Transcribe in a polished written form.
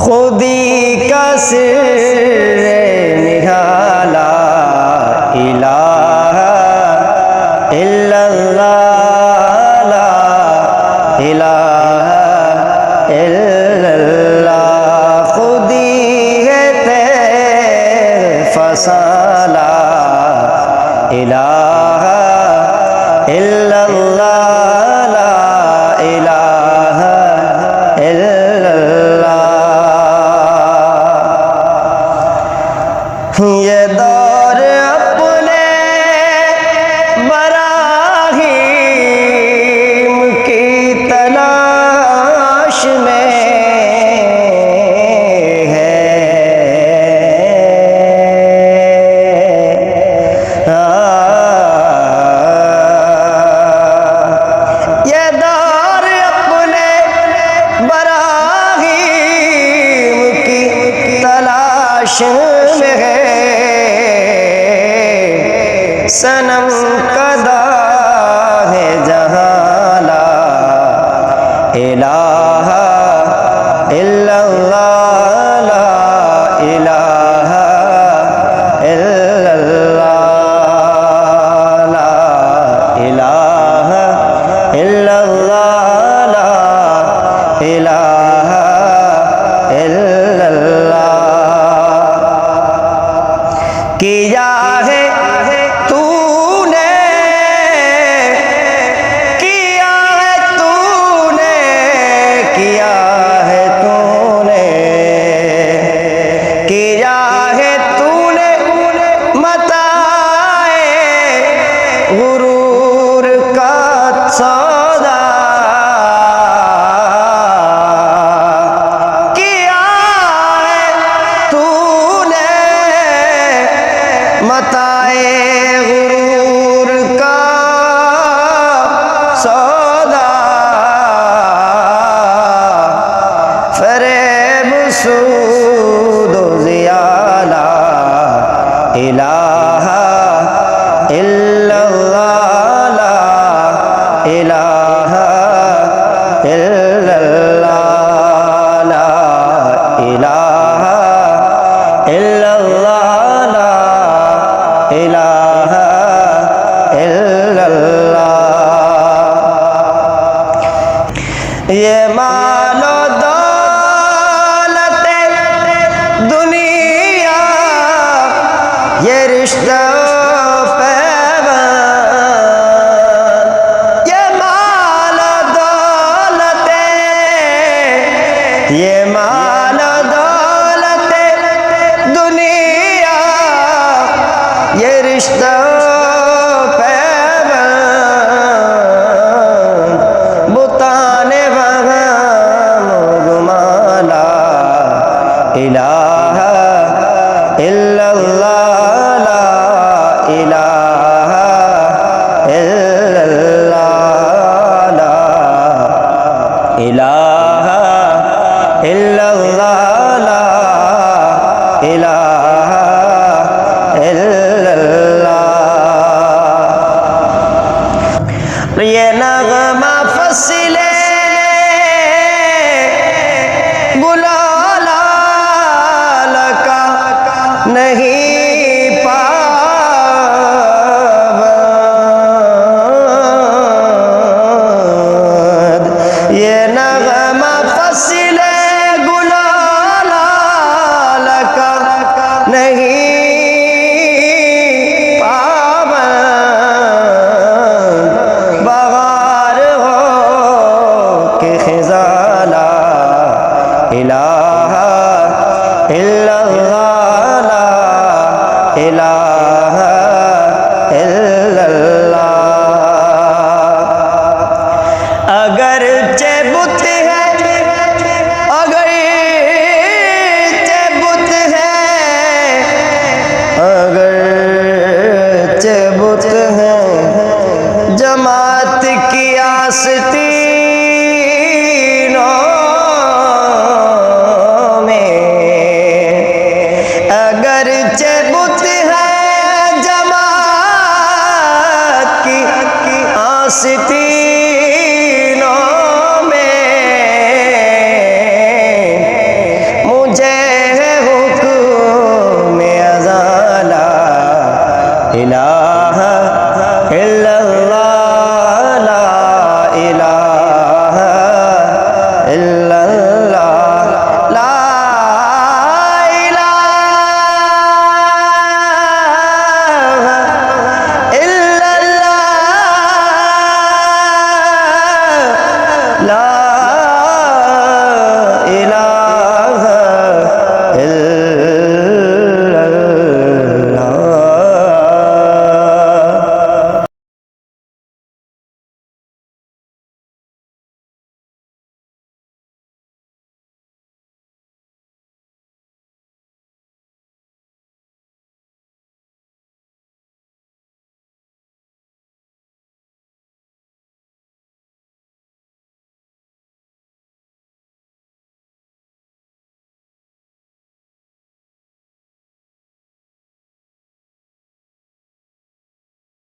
خودی کا سر نہالا الہ الا اللہ لا الہ الا اللہ خودی ہے تیر فسالا الہ الا اللہ لا الہ الا اللہ یہ دور اپنے براہیم کی تلاش میں ہے یہ دور اپنے براہیم کی تلاش میں ہے صنم کدا ہے جہاں لا الہ الا اللہ لا الہ الا اللہ لا الہ الا اللہ لا الہ الا اللہ کیا ہے غرور کا سودا کیا ہے تو نے متاع غرور کا سودا فریب سود و زیادہ الہ الا اللہ لا الہ الا اللہ لا الہ الا اللہ لا الہ الا اللہ یہ مال و دولت دنیا یہ رشتہ یہ مال و دولت دنیا یہ رشتہ پیوند بتان وہم گمالا الہ الا اللہ لا الہ الا اللہ لا الہ الا اللہ لا الہ الا اللہ یہ نغمہ فصل گلال کا نہیں